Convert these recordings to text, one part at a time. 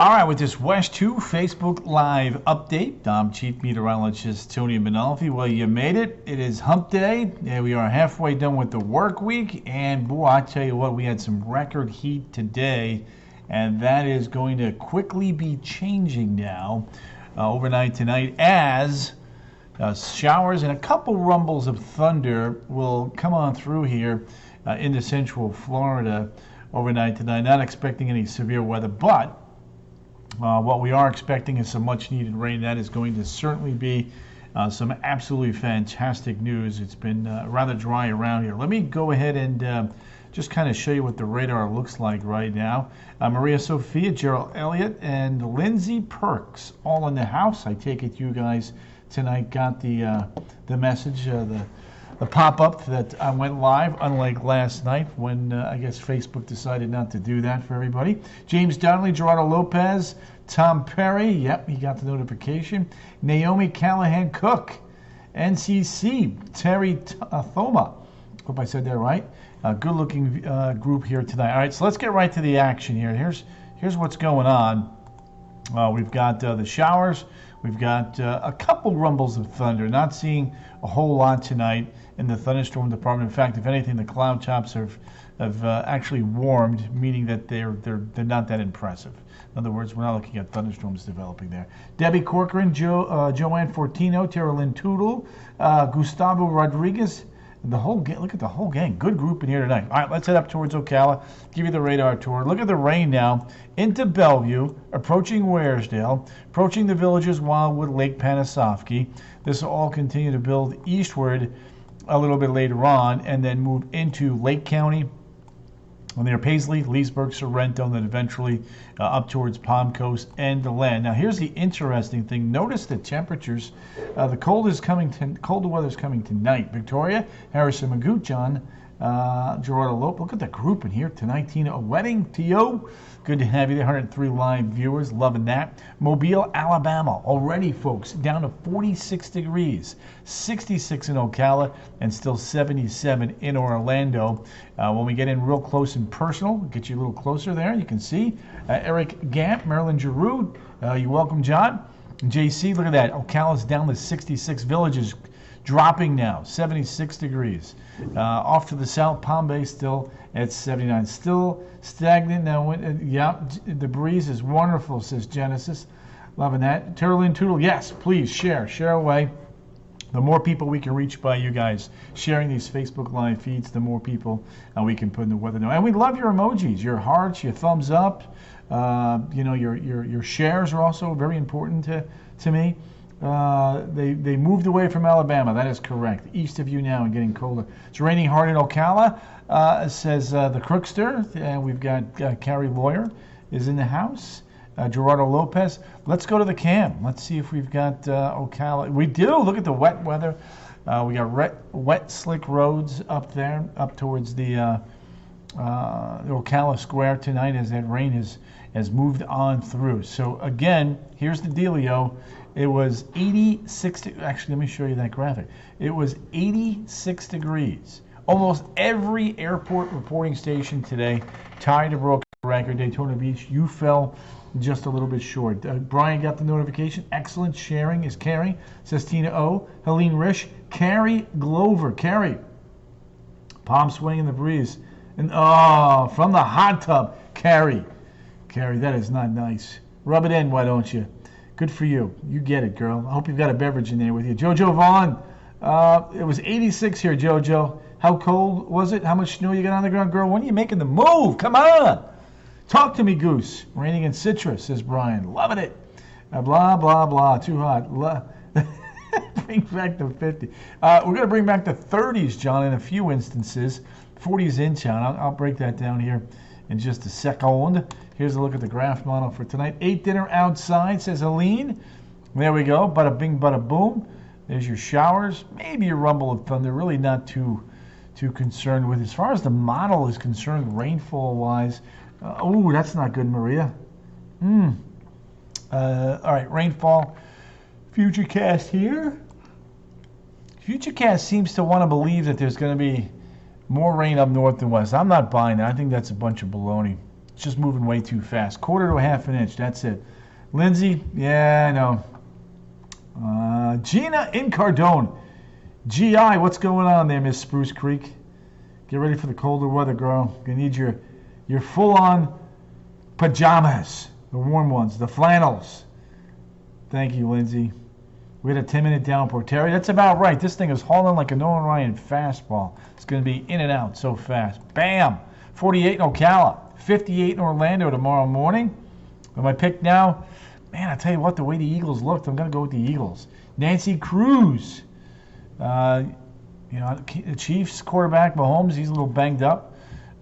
All right, with this West 2 Facebook Live update, I'm Chief Meteorologist Tony Manalfi. Well, you made it. It is hump day. Yeah, we are halfway done with the work week. And boy, I tell you what, we had some record heat today. And that is going to quickly be changing now overnight tonight as showers and a couple rumbles of thunder will come on through here into central Florida overnight tonight. Not expecting any severe weather, but what we are expecting is some much needed rain. That is going to certainly be some absolutely fantastic news. It's been rather dry around here. Let me go ahead and just kind of show you what the radar looks like right now. Maria Sophia, Gerald Elliott, and Lindsay Perks all in the house. I take it you guys tonight got the message, the pop-up that I went live, unlike last night when I guess Facebook decided not to do that for everybody. James Donnelly, Gerardo Lopez, Tom Perry, yep, he got the notification. Naomi Callahan Cook, NCC, Terry Thoma, hope I said that right. Good-looking group here tonight. All right, so let's get right to the action here. Here's what's going on. We've got the showers. We've got a couple rumbles of thunder. Not seeing a whole lot tonight in the thunderstorm department. In fact, if anything, the cloud tops have actually warmed, meaning that they're not that impressive. In other words, we're not looking at thunderstorms developing there. Debbie Corcoran, Joanne Fortino, Tara Lynn Tootle, Gustavo Rodriguez. The whole gang, look at the whole gang. Good group in here tonight. All right, let's head up towards Ocala. Give you the radar tour. Look at the rain now into Bellevue, approaching Waresdale, approaching the villages Wildwood, Lake Panasoffkee. This will all continue to build eastward a little bit later on and then move into Lake County, near Paisley, Leesburg, Sorrento, and then eventually up towards Palm Coast and the land. Now, here's the interesting thing. Notice the temperatures. The colder weather is coming tonight. Victoria, Harrison Magoo, John, Gerardo Lope. Look at the group in here tonight. Tina Wedding, T.O. Good to have you there. 103 live viewers. Loving that. Mobile, Alabama. Already, folks, down to 46 degrees. 66 in Ocala and still 77 in Orlando. When we get in real close and personal, we'll get you a little closer there. You can see Eric Gamp, Marilyn Giroux. You're welcome, John. JC, look at that. Ocala's down to 66. Villages dropping now, 76 degrees. Off to the south, Palm Bay still at 79. Still stagnant now. Yeah, the breeze is wonderful, says Genesis. Loving that. Terralyn Tootle, yes, please share away. The more people we can reach by you guys sharing these Facebook Live feeds, the more people we can put in the weather now. And we love your emojis, your hearts, your thumbs up. Your shares are also very important to me. They moved away from Alabama. That is correct. East of you now and getting colder. It's raining hard in Ocala, says the Crookster. And we've got Carrie Lawyer is in the house. Gerardo Lopez. Let's go to the cam. Let's see if we've got Ocala. We do. Look at the wet weather. We got wet, slick roads up there, up towards the Ocala Square tonight as that rain has moved on through. So again, here's the dealio. It was 86. Actually, let me show you that graphic. It was 86 degrees. Almost every airport reporting station today tied a broken record. Daytona Beach, you fell just a little bit short. Brian got the notification. Excellent sharing is Carrie, says Tina O. Helene Risch, Carrie Glover. Carrie, palm swaying in the breeze. And from the hot tub, Carrie, that is not nice. Rub it in, why don't you? Good for you. You get it, girl. I hope you've got a beverage in there with you. Jojo Vaughn, it was 86 here, Jojo. How cold was it? How much snow you got on the ground, girl? When are you making the move? Come on. Talk to me, Goose. Raining in Citrus, says Brian. Loving it. Blah, blah, blah. Too hot. Bring back the 50. We're going to bring back the 30s, John, in a few instances. 40s in town. I'll break that down here in just a second. Here's a look at the graph model for tonight. 8 dinner outside, says Helene. There we go. Bada bing, bada boom. There's your showers. Maybe a rumble of thunder. Really not too concerned with. As far as the model is concerned, rainfall-wise, that's not good, Maria. All right, rainfall. Futurecast here. Futurecast seems to want to believe that there's going to be more rain up north than west. I'm not buying that. I think that's a bunch of baloney. It's just moving way too fast. Quarter to a half an inch. That's it. Lindsay, yeah, I know. Gina in Cardone. GI, what's going on there, Miss Spruce Creek? Get ready for the colder weather, girl. You need your full-on pajamas, the warm ones, the flannels. Thank you, Lindsay. We had a 10-minute downpour. Terry, that's about right. This thing is hauling like a Nolan Ryan fastball. It's going to be in and out so fast. Bam! 48 in Ocala. 58 in Orlando tomorrow morning. And my pick now, man, I tell you what, the way the Eagles looked, I'm going to go with the Eagles. Nancy Cruz. The Chiefs quarterback, Mahomes, he's a little banged up.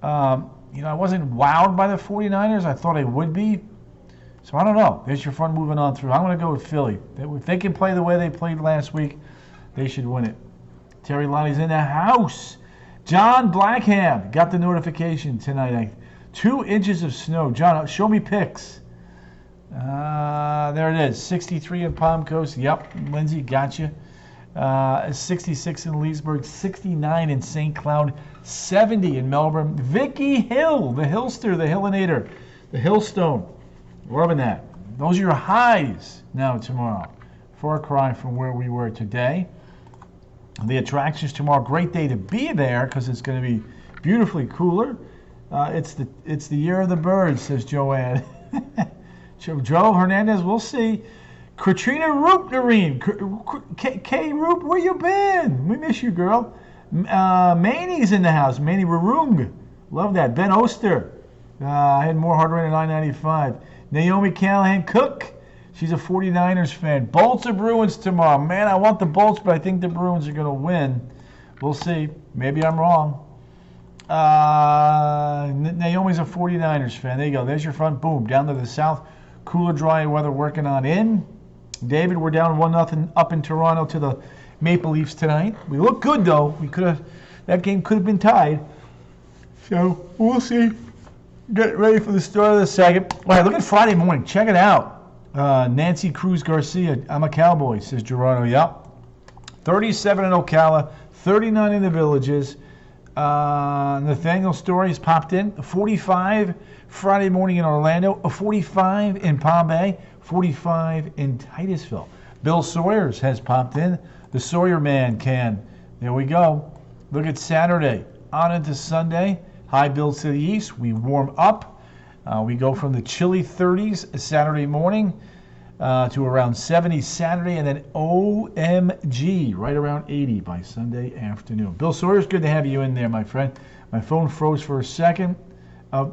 I wasn't wowed by the 49ers. I thought I would be. So I don't know. There's your fun moving on through. I'm going to go with Philly. If they can play the way they played last week, they should win it. Terry Lottie's in the house. John Blackham got the notification tonight. 2 inches of snow. John, show me pics. There it is. 63 in Palm Coast. Yep. Lindsay, got you. 66 in Leesburg. 69 in St. Cloud. 70 in Melbourne. Vicky Hill, the Hillster, the Hillinator, the Hillstone. Loving that. Those are your highs now tomorrow. Far cry from where we were today. The attractions tomorrow. Great day to be there because it's going to be beautifully cooler. It's the year of the birds, says Joanne. Joe Hernandez, we'll see. Katrina Roop-Nareen. K. Roop, where you been? We miss you, girl. Manny's in the house. Manny Rarung. Love that. Ben Oster. I had more hard rate at 995. Naomi Callahan Cook. She's a 49ers fan. Bolts or Bruins tomorrow. Man, I want the Bolts, but I think the Bruins are going to win. We'll see. Maybe I'm wrong. Naomi's a 49ers fan. There you go. There's your front. Boom. Down to the south. Cooler, dry weather working on in. David, we're down 1-0 up in Toronto to the Maple Leafs tonight. We look good, though. That game could have been tied. So, we'll see. Get ready for the start of the second. All right, look at Friday morning. Check it out. Nancy Cruz Garcia. I'm a Cowboy, says Gerardo. Yep. 37 in Ocala. 39 in the Villages. Nathaniel Stories popped in. 45 Friday morning in Orlando. 45 in Palm Bay. 45 in Titusville. Bill Sawyers has popped in. The Sawyer Man can. There we go. Look at Saturday. On into Sunday. High builds to the east. We warm up. We go from the chilly 30s Saturday morning to around 70 Saturday, and then OMG, right around 80 by Sunday afternoon. Bill Sawyers, good to have you in there, my friend. My phone froze for a second.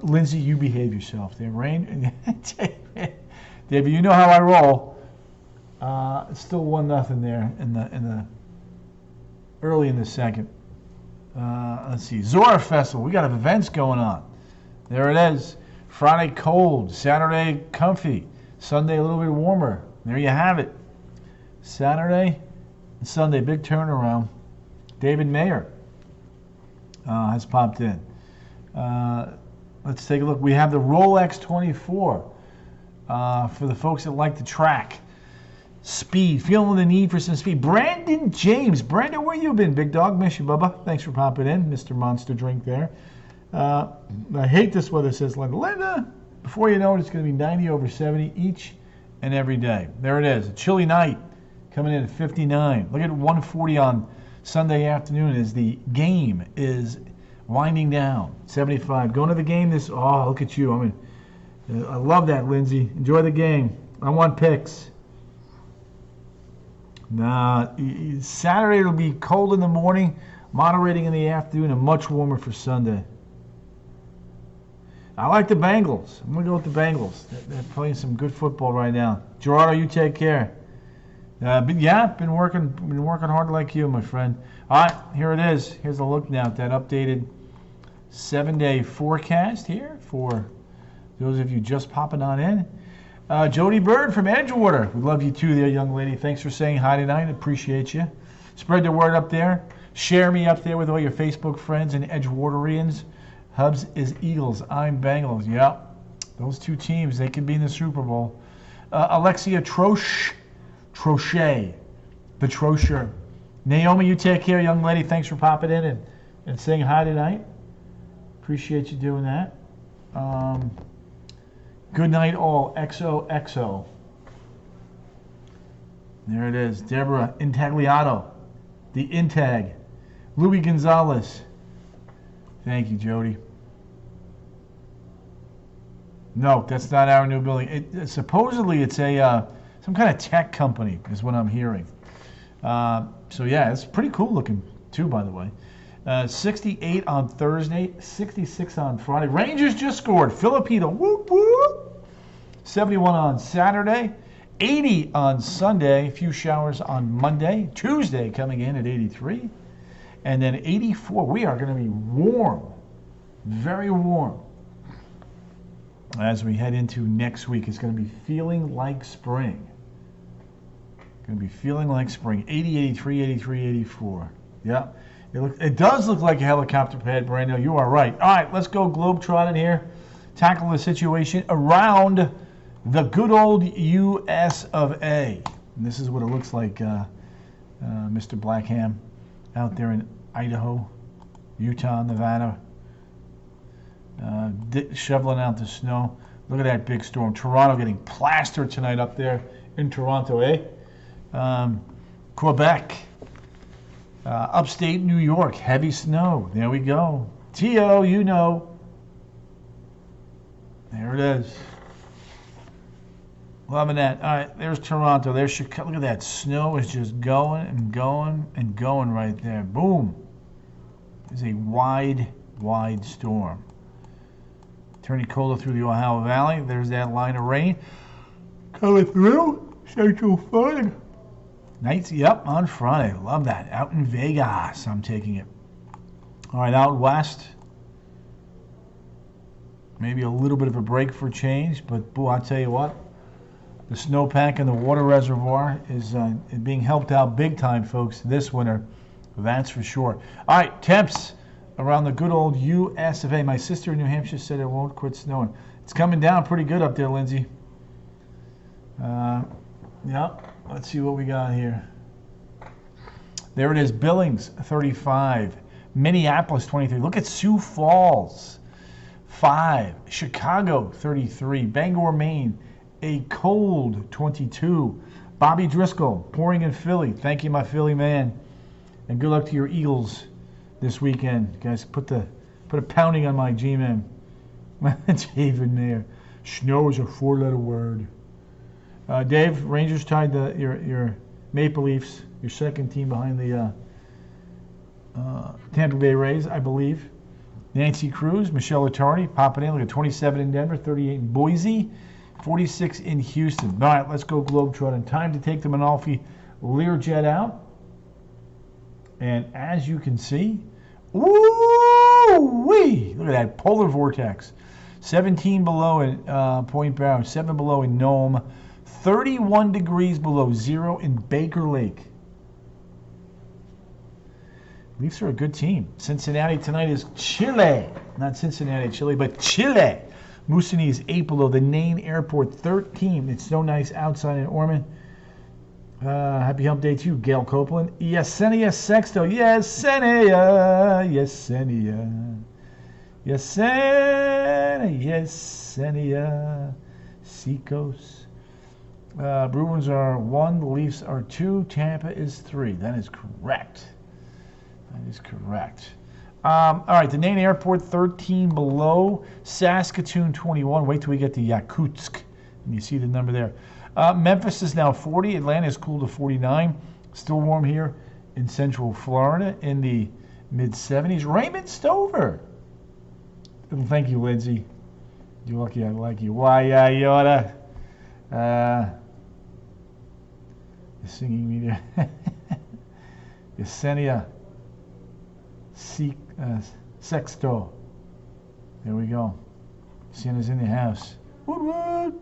Lindsay, you behave yourself there. Rain, David, you know how I roll. It's still 1-0 there in the early in the second. Let's see, Zora Festival. We got events going on. There it is. Friday cold, Saturday comfy, Sunday a little bit warmer. There you have it. Saturday and Sunday, big turnaround. David Mayer has popped in. Let's take a look. We have the Rolex 24 for the folks that like to track. Speed, feeling the need for some speed. Brandon James. Brandon, where you been, big dog? Miss you, Bubba. Thanks for popping in, Mr. Monster Drink there. I hate this weather, says Linda. Linda, before you know it, it's going to be 90 over 70 each and every day. There it is. A chilly night coming in at 59. Look at 140 on Sunday afternoon as the game is winding down. 75. Going to the game this. Oh, look at you. I love that, Lindsay. Enjoy the game. I want picks. Saturday it'll be cold in the morning, moderating in the afternoon, and much warmer for Sunday. I like the Bengals. I'm going to go with the Bengals. They're playing some good football right now. Gerardo, you take care. But yeah, been working hard like you, my friend. All right, here it is. Here's a look now at that updated 7-day forecast here for those of you just popping on in. Jody Bird from Edgewater. We love you too there, young lady. Thanks for saying hi tonight. Appreciate you. Spread the word up there. Share me up there with all your Facebook friends and Edgewaterians. Hubs is Eagles. I'm Bengals. Yep. Those two teams, they could be in the Super Bowl. Alexia Trochet. The Trosher. Naomi, you take care, young lady. Thanks for popping in and saying hi tonight. Appreciate you doing that. Good night, all. XOXO. There it is. Deborah Intagliato. The Intag. Louis Gonzalez. Thank you, Jody. No, that's not our new building. Supposedly it's a some kind of tech company is what I'm hearing. So yeah, it's pretty cool looking too, by the way. 68 on Thursday, 66 on Friday. Rangers just scored. Filipino, whoop whoop. 71 on Saturday, 80 on Sunday. A few showers on Monday. Tuesday coming in at 83, and then 84. We are going to be warm, very warm. As we head into next week, it's going to be feeling like spring. Going to be feeling like spring. 80, 83, 83, 84. Yeah. It does look like a helicopter pad, Brando. You are right. All right, let's go globetrotting here. Tackle the situation around the good old U.S. of A. And this is what it looks like, Mr. Blackham, out there in Idaho, Utah, Nevada. Shoveling out the snow. Look at that big storm. Toronto getting plastered tonight up there in Toronto, eh? Quebec, upstate New York, heavy snow. There we go. T.O., you know. There it is. Loving that. All right, there's Toronto. There's Chicago. Look at that. Snow is just going and going and going right there. Boom. It's a wide, wide storm. Turning colder through the Ohio Valley. There's that line of rain coming through Central Florida. Nights, yep, on Friday. Love that. Out in Vegas, I'm taking it. All right, out west. Maybe a little bit of a break for change, but boy, I'll tell you what. The snowpack in the water reservoir is being helped out big time, folks, this winter. That's for sure. All right, temps around the good old U.S. of A. My sister in New Hampshire said it won't quit snowing. It's coming down pretty good up there, Lindsay. Yep. Let's see what we got here. There it is. Billings, 35. Minneapolis, 23. Look at Sioux Falls, 5. Chicago, 33. Bangor, Maine, a cold 22. Bobby Driscoll, pouring in Philly. Thank you, my Philly man. And good luck to your Eagles this weekend. Guys, put a pounding on my G-man. David Mayer. Snow is a 4-letter word. Dave, Rangers tied your Maple Leafs, your second team behind the Tampa Bay Rays, I believe. Nancy Cruz, Michelle Attardi, popping in. Look at 27 in Denver, 38 in Boise, 46 in Houston. All right, let's go globetrotting. Time to take the Menalfi Learjet out. And as you can see, ooh-wee! Look at that polar vortex. 17 below in Point Barrow, 7 below in Nome, 31 degrees below zero in Baker Lake. Leafs are a good team. Cincinnati tonight is Chile. Not Cincinnati, Chile, but Chile. Moosonee is 8 below. The Nain Airport, 13. It's so nice outside in Ormond. Happy Hump Day to you, Gail Copeland. Yesenia Sexto. Yesenia. Yesenia. Yesenia. Yesenia. Seacoast. Bruins are 1. The Leafs are 2. Tampa is 3. That is correct. That is correct. All right, the Nain Airport, 13 below. Saskatoon, 21. Wait till we get to Yakutsk. And you see the number there. Memphis is now 40. Atlanta is cool to 49. Still warm here in Central Florida in the mid-70s. Raymond Stover. Thank you, Lindsay. You're lucky I like you. Why, Yoda? You're singing me there. Yesenia Sexto. There we go. Yesenia's in the house. Woot woot.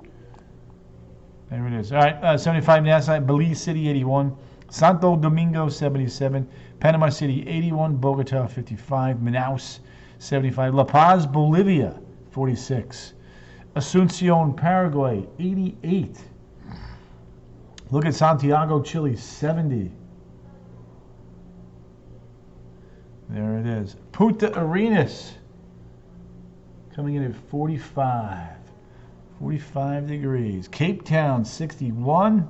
There it is. All right, 75 Nassau, Belize City, 81. Santo Domingo, 77. Panama City, 81. Bogota, 55. Manaus, 75. La Paz, Bolivia, 46. Asuncion, Paraguay, 88. Look at Santiago, Chile, 70. There it is. Punta Arenas, coming in at 45. 45 degrees. Cape Town, 61.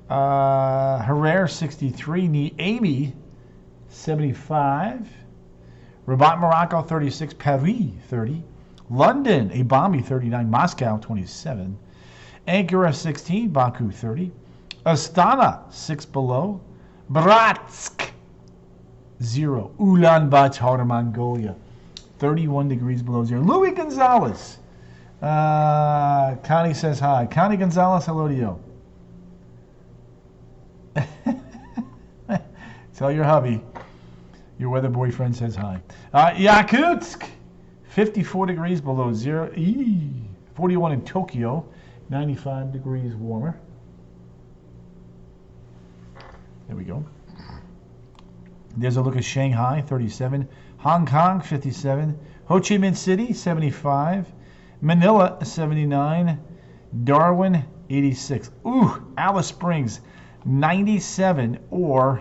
Herrera, 63. Niamey, 75. Rabat, Morocco, 36. Paris, 30. London, a balmy 39. Moscow, 27. Ankara, 16. Baku, 30. Astana, 6 below. Bratsk, 0. Ulaanbaatar, Mongolia, 31 degrees below 0. Louis Gonzalez. Connie says hi. Connie Gonzalez, hello to you. Tell your hubby your weather boyfriend says hi. Yakutsk, 54 degrees below 0. 41 in Tokyo, 95 degrees warmer. There we go. There's a look at Shanghai, 37. Hong Kong, 57. Ho Chi Minh City, 75. Manila, 79. Darwin, 86. Ooh, Alice Springs, 97 or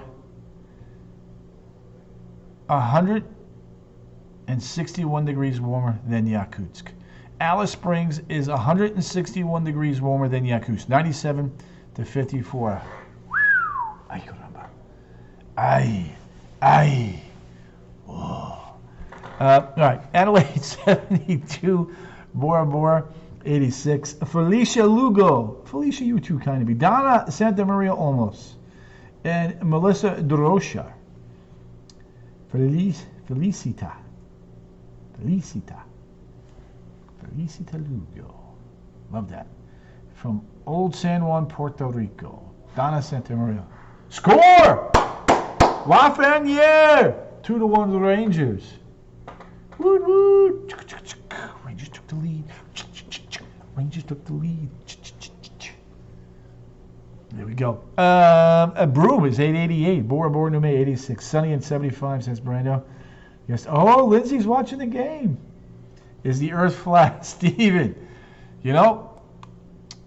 161 degrees warmer than Yakutsk. Alice Springs is 161 degrees warmer than Yakutsk. 97 to 54. Ay, caramba. Ay. Ay. Whoa. All right. Adelaide, 72. Bora Bora, 86. Felicia Lugo. Felicia, you too, kind of be. Donna Santa Maria Olmos. And Melissa Drosha. Felicita Lugo. Love that. From Old San Juan, Puerto Rico. Donna Santa Maria. Score! Lafreniere! 2-1 to the Rangers. Woot woot! Rangers took the lead. There we go. Broome is 888. Bora Bora Nume 86. Sunny and 75, says Brando. Yes. Oh, Lindsay's watching the game. Is the earth flat? Steven. You know,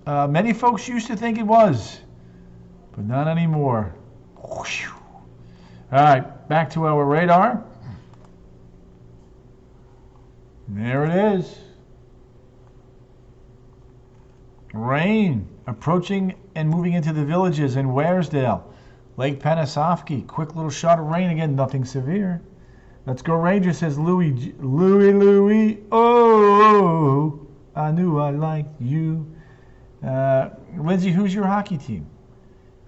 many folks used to think it was, but not anymore. All right, back to our radar. There it is. Rain approaching and moving into the villages in Waresdale. Lake Panisofsky. Quick little shot of rain again, nothing severe. Let's go Rangers, says Louis. Louis. Oh, I knew I liked you. Lindsay, who's your hockey team?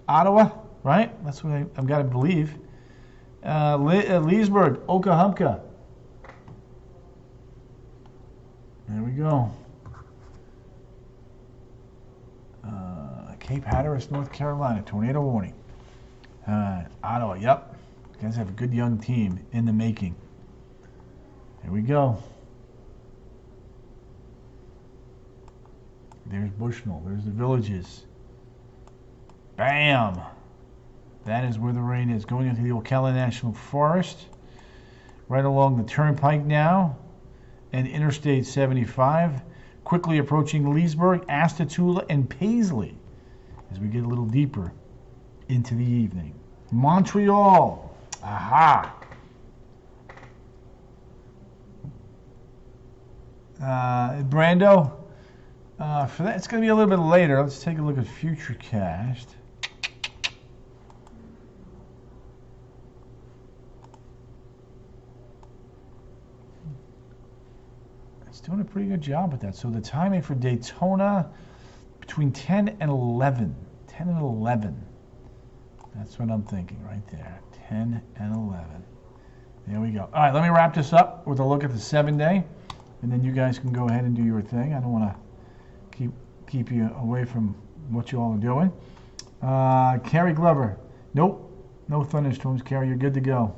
Ottawa, right? That's what I've got to believe. Leesburg, Okahumpka. There we go. Cape Hatteras, North Carolina, tornado warning. Ottawa, yep. You guys have a good young team in the making. There we go. There's Bushnell. There's the villages. Bam! That is where the rain is. Going into the Ocala National Forest. Right along the turnpike now. And Interstate 75. Quickly approaching Leesburg, Astatula, and Paisley. As we get a little deeper into the evening. Montreal. Aha! Brando, for that, it's going to be a little bit later. Let's take a look at Futurecast. It's doing a pretty good job with that. So the timing for Daytona, between 10 and 11. 10 and 11. That's what I'm thinking right there. 10 and 11. There we go. All right, let me wrap this up with a look at the 7-day, and then you guys can go ahead and do your thing. I don't want to keep you away from what you all are doing. Carrie Glover. Nope. No thunderstorms, Carrie. You're good to go.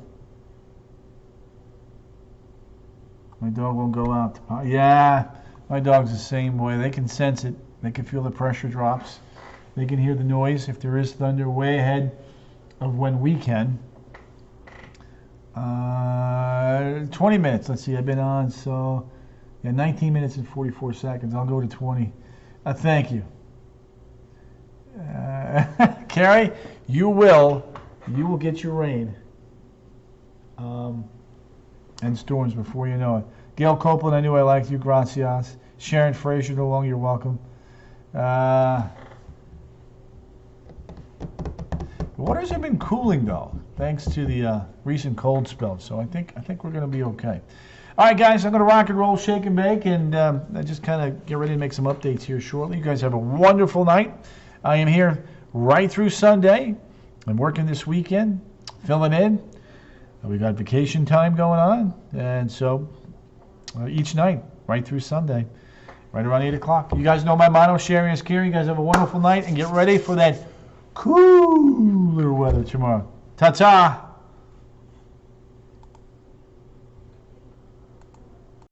My dog won't go out. Yeah, my dog's the same way. They can sense it. They can feel the pressure drops. They can hear the noise if there is thunder way ahead of when we can. 20 minutes. Let's see. I've been on, so yeah, 19 minutes and 44 seconds. I'll go to 20. Thank you. Carrie, you will get your rain and storms before you know it. Gail Copeland, I knew I liked you. Gracias. Sharon Frazier, no longer, you're welcome. Waters have been cooling though, thanks to the recent cold spell. So I think we're going to be okay. All right, guys, I'm going to rock and roll, shake and bake, and I just kind of get ready to make some updates here shortly. You guys have a wonderful night. I am here right through Sunday. I'm working this weekend, filling in. We got vacation time going on, and so each night, right through Sunday, right around 8 o'clock. You guys know my motto, sharing is caring. You guys have a wonderful night, and get ready for that cooler weather tomorrow. Ta-ta!